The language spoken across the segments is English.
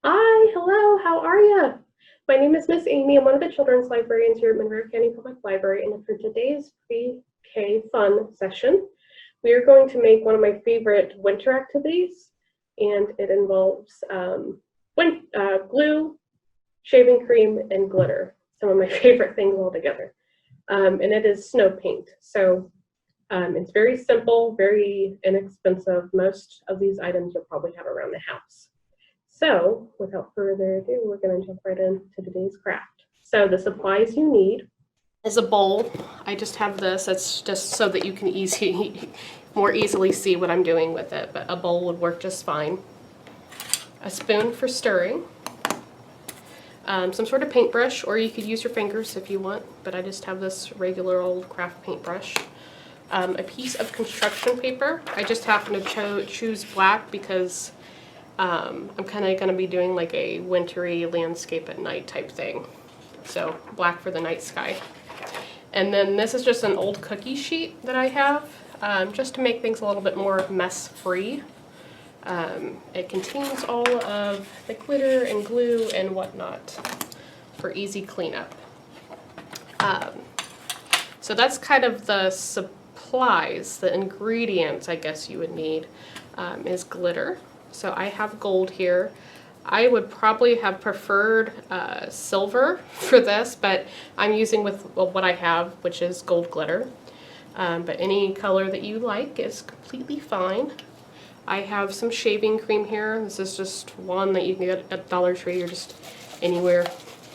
Hi, hello, how are you? My name is Miss Amy. I'm one of the children's librarians here at Monroe County Public Library, and for today's pre-K fun session, we are going to make one of my favorite winter activities, and it involves glue, shaving cream, and glitter. Some of my favorite things all together. And it is snow paint. So it's very simple, very inexpensive. Most of these items you'll probably have around the house. So without further ado, we're going to jump right into today's craft. So the supplies you need is a bowl. I just have this. It's just so that you can more easily see what I'm doing with it, but a bowl would work just fine. A spoon for stirring. Some sort of paintbrush, or you could use your fingers if you want, but I just have this regular old craft paintbrush. A piece of construction paper. I just happen to choose black because I'm kind of going to be doing like a wintry landscape at night type thing. So black for the night sky. And then this is just an old cookie sheet that I have, just to make things a little bit more mess free. It contains all of the glitter and glue and whatnot for easy cleanup. So that's kind of the supplies, the ingredients I guess you would need, is glitter. So I have gold here. I would probably have preferred silver for this, but I'm using what I have, which is gold glitter. But any color that you like is completely fine. I have some shaving cream here. This is just one that you can get at Dollar Tree or just anywhere.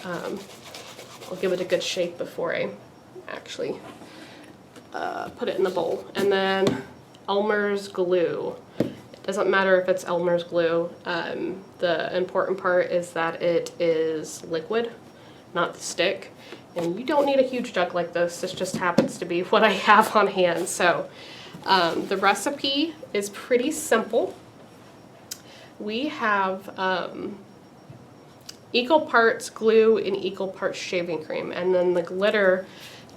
I'll give it a good shake before I actually put it in the bowl. And then Elmer's glue. Doesn't matter if it's Elmer's glue. The important part is that it is liquid, not the stick. And you don't need a huge jug like this. This just happens to be what I have on hand. So the recipe is pretty simple. We have equal parts glue and equal parts shaving cream. And then the glitter,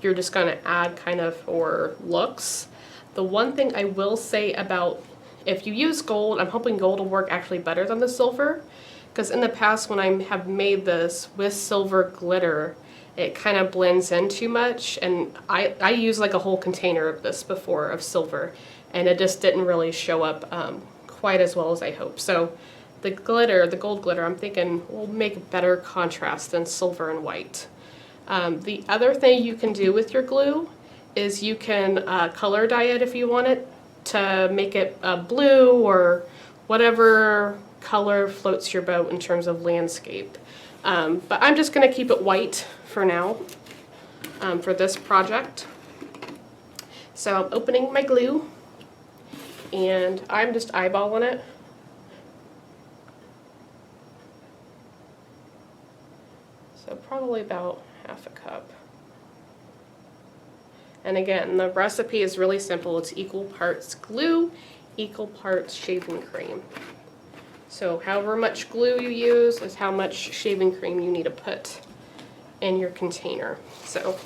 you're just going to add kind of for looks. The one thing I will say about if you use gold, I'm hoping gold will work actually better than the silver, because in the past when I have made this with silver glitter, it kind of blends in too much, and I used like a whole container of this before of silver, and it just didn't really show up quite as well as I hoped. So the glitter, the gold glitter, I'm thinking will make a better contrast than silver and white. The other thing you can do with your glue is you can color dye it if you want it, to make it blue or whatever color floats your boat in terms of landscape. But I'm just going to keep it white for now for this project. So I'm opening my glue and I'm just eyeballing it. So probably about half a cup. And again, the recipe is really simple. It's equal parts glue, equal parts shaving cream. So however much glue you use is how much shaving cream you need to put in your container. So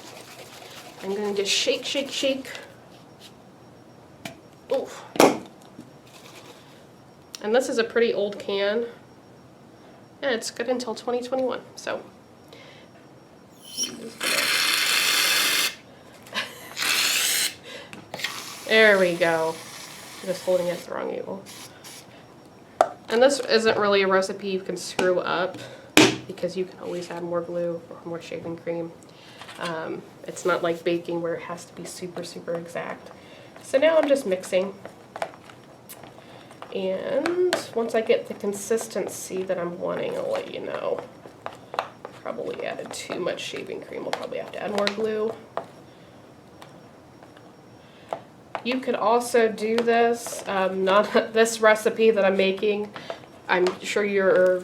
I'm going to just shake, shake, shake. Oof. And this is a pretty old can. And it's good until 2021. So there we go. I'm just holding it at the wrong angle. And this isn't really a recipe you can screw up because you can always add more glue or more shaving cream. It's not like baking where it has to be super, super exact. So now I'm just mixing. And once I get the consistency that I'm wanting, I'll let you know. Probably added too much shaving cream. We'll probably have to add more glue. You could also do this, not this recipe that I'm making. I'm sure you're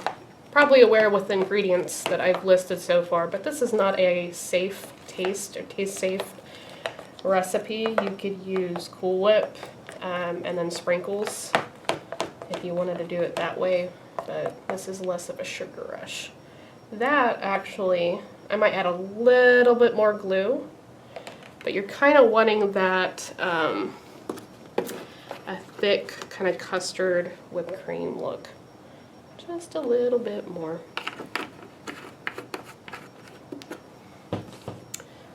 probably aware with the ingredients that I've listed so far, but this is not a safe taste or taste safe recipe. You could use Cool Whip and then sprinkles if you wanted to do it that way, but this is less of a sugar rush. That actually, I might add a little bit more glue. But you're kind of wanting that a thick kind of custard whipped cream look. Just a little bit more.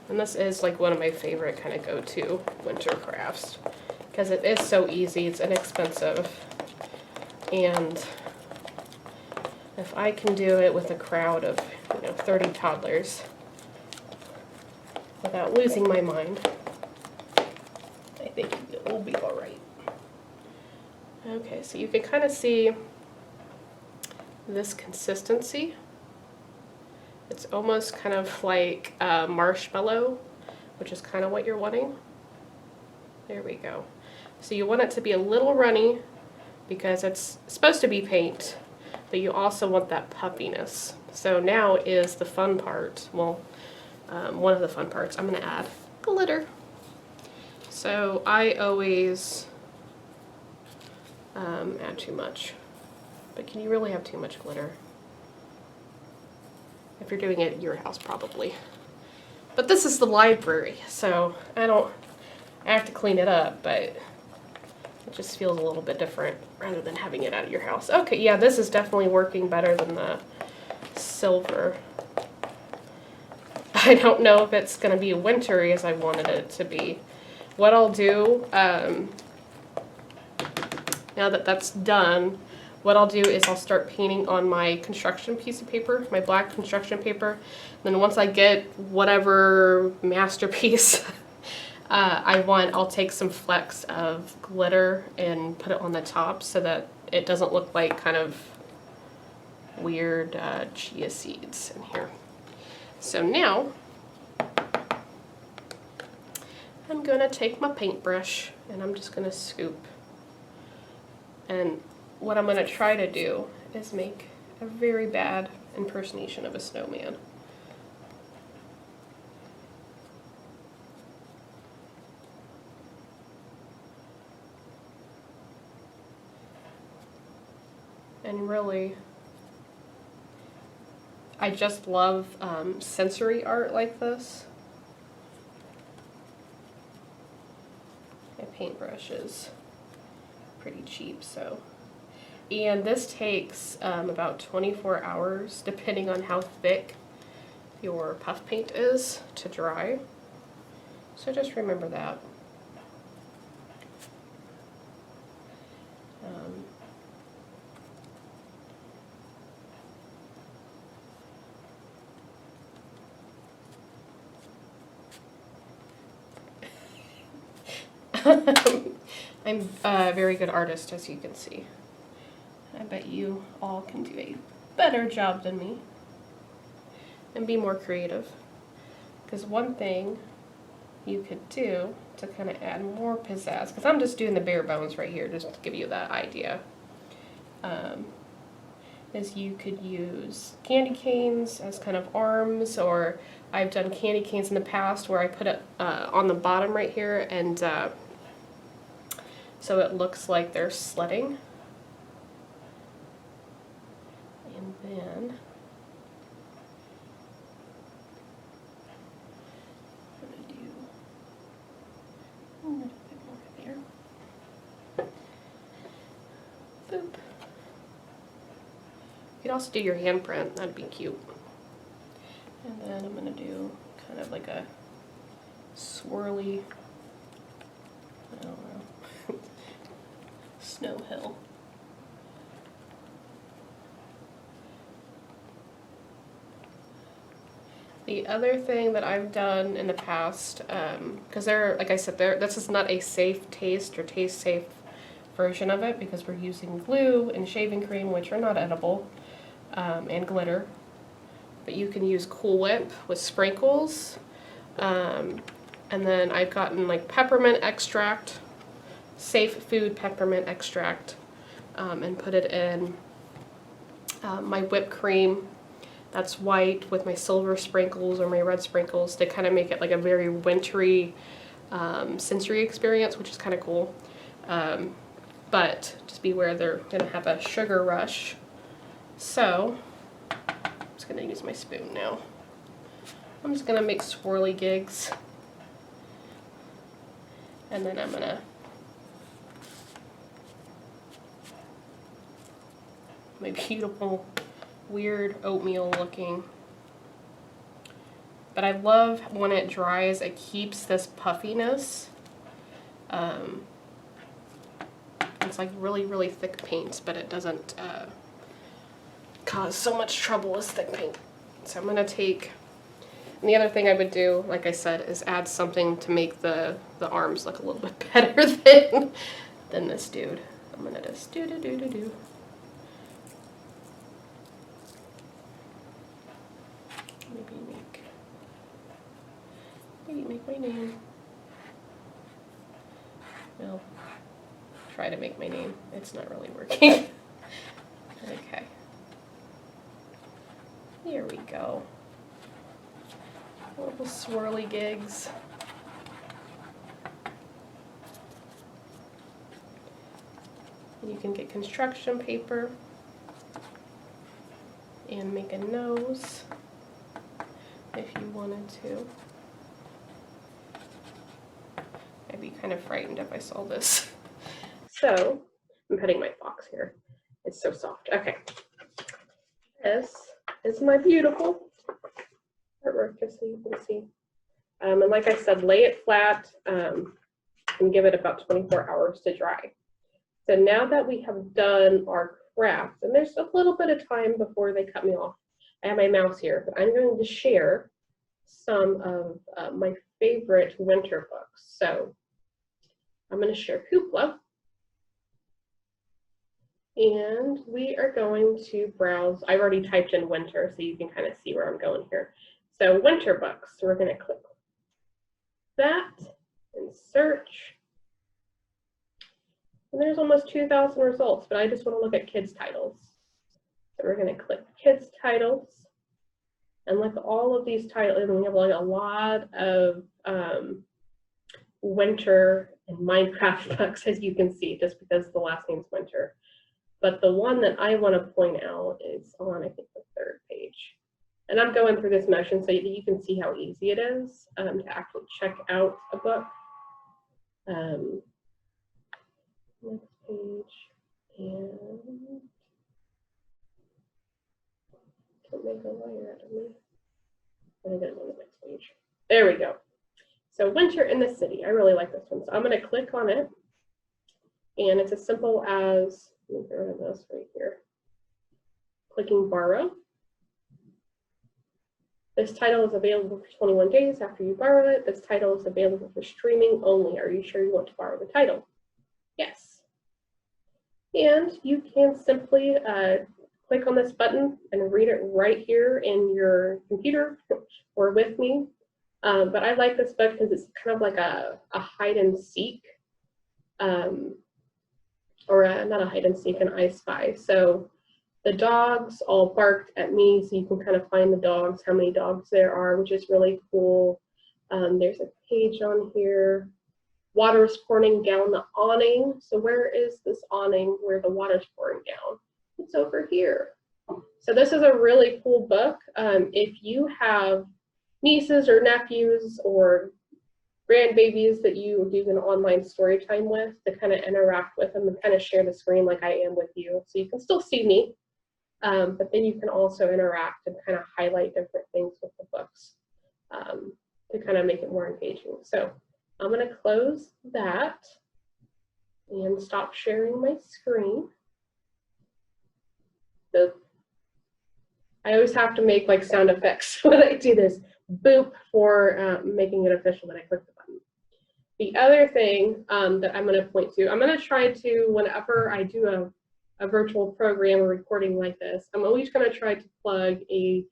And this is like one of my favorite kind of go-to winter crafts because it is so easy, it's inexpensive, and if I can do it with a crowd of 30 toddlers without losing my mind, I think it will be all right. Okay, so you can kind of see this consistency. It's almost kind of like marshmallow, which is kind of what you're wanting. There we go. So you want it to be a little runny because it's supposed to be paint, but you also want that puffiness. So now is the fun part. Well, one of the fun parts. I'm going to add glitter. So I always add too much. But can you really have too much glitter? If you're doing it at your house, probably. But this is the library, so I have to clean it up, but it just feels a little bit different rather than having it at your house. Okay, yeah, this is definitely working better than the silver. I don't know if it's going to be wintry as I wanted it to be. What I'll do, now that that's done, what I'll do is I'll start painting on my construction piece of paper, my black construction paper. Then once I get whatever masterpiece I want, I'll take some flecks of glitter and put it on the top so that it doesn't look like kind of weird chia seeds in here. So now I'm going to take my paintbrush and I'm just going to scoop. And what I'm going to try to do is make a very bad impersonation of a snowman. And really, I just love sensory art like this. My paintbrush is pretty cheap, so. And this takes about 24 hours, depending on how thick your puff paint is, to dry. So just remember that. I'm a very good artist, as you can see. I bet you all can do a better job than me and be more creative. Because one thing you could do to kind of add more pizzazz, because I'm just doing the bare bones right here just to give you that idea, is you could use candy canes as kind of arms, or I've done candy canes in the past where I put it on the bottom right here, and so it looks like they're sledding. And then I'm going to do a little bit more there. Boop. You could also do your handprint, that'd be cute. And then I'm going to do kind of like a swirly, I don't know, snow hill. The other thing that I've done in the past, because like I said, this is not a safe taste or taste safe version of it because we're using glue and shaving cream, which are not edible, and glitter. But you can use Cool Whip with sprinkles. And then I've gotten like peppermint extract, safe food peppermint extract, and put it in my whipped cream. That's white with my silver sprinkles or my red sprinkles to kind of make it like a very wintry sensory experience, which is kind of cool. But just beware, they're going to have a sugar rush. So I'm just going to use my spoon now. I'm just going to make swirly gigs. And then I'm going to my beautiful, weird oatmeal looking. But I love when it dries, it keeps this puffiness. It's like really, really thick paint, but it doesn't cause so much trouble as thick paint. So I'm gonna take, and the other thing I would do, like I said, is add something to make the arms look a little bit better than this dude. I'm gonna just do. Maybe make my name. Well, try to make my name. It's not really working. Okay. Here we go. Little swirly gigs. You can get construction paper and make a nose if you wanted to. I'd be kind of frightened if I saw this. So, I'm petting my fox here. It's so soft. Okay. This is my beautiful artwork, just so you can see. And like I said, lay it flat and give it about 24 hours to dry. So now that we have done our craft, and there's a little bit of time before they cut me off. I have my mouse here, but I'm going to share some of my favorite winter books. So I'm going to share Hoopla. And we are going to browse. I've already typed in winter, so you can kind of see where I'm going here. So winter books, so we're going to click that and search. And there's almost 2,000 results, but I just want to look at kids titles. So we're going to click kids titles. And look at all of these titles, and we have like a lot of winter and Minecraft books, as you can see, just because the last name's winter. But the one that I want to point out is on, I think, the 3rd page. And I'm going through this motion so that you can see how easy it is to actually check out a book. Next page, and don't make a liar out of me. I think I'm on the next page. There we go. So Winter in the City. I really like this one. So I'm going to click on it. And it's as simple as, let me get rid of this right here. Clicking borrow. This title is available for 21 days after you borrow it. This title is available for streaming only. Are you sure you want to borrow the title? Yes. And you can simply click on this button and read it right here in your computer or with me. But I like this book because it's kind of like a hide and seek, or not a hide and seek, an I Spy. So the dogs all barked at me, so you can kind of find the dogs, how many dogs there are, which is really cool. There's a page on here. Water is pouring down the awning. So where is this awning where the water's pouring down? It's over here. So this is a really cool book. If you have nieces or nephews or grandbabies that you do an online story time with, to kind of interact with them and kind of share the screen like I am with you. So you can still see me, but then you can also interact and kind of highlight different things with the books to kind of make it more engaging. So I'm going to close that and stop sharing my screen. Boop. I always have to make like sound effects when I do this. Boop for making it official that I click the button. The other thing that I'm going to point to, I'm going to try to, whenever I do a virtual program or recording like this, I'm always going to try to plug an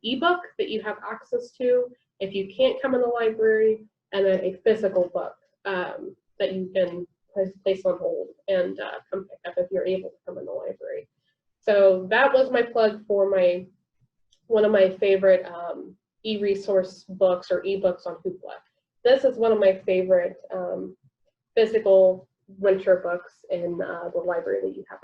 ebook that you have access to if you can't come in the library, and then a physical book that you can place on hold and come pick up if you're able to come in the library. So that was my plug for one of my favorite e-resource books or ebooks on Hoopla. This is one of my favorite physical winter books in the library that you have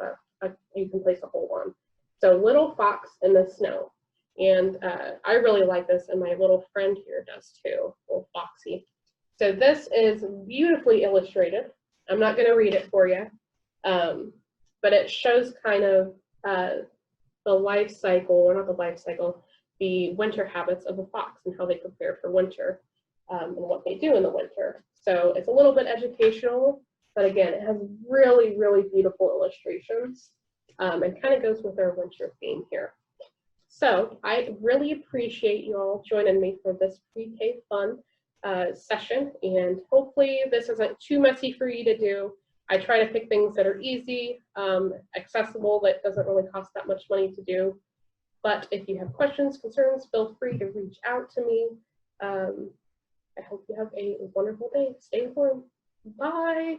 you can place a hold on. So Little Fox in the Snow. And I really like this, and my little friend here does too, little Foxy. So this is beautifully illustrated. I'm not going to read it for you, but it shows kind of the life cycle, or not the life cycle, the winter habits of a fox and how they prepare for winter, and what they do in the winter. So it's a little bit educational, but again, it has really, really beautiful illustrations, and kind of goes with our winter theme here. So I really appreciate you all joining me for this pre-K fun session, and hopefully this isn't too messy for you to do. I try to pick things that are easy, accessible, that doesn't really cost that much money to do. But if you have questions, concerns, feel free to reach out to me. I hope you have a wonderful day. Stay warm. Bye.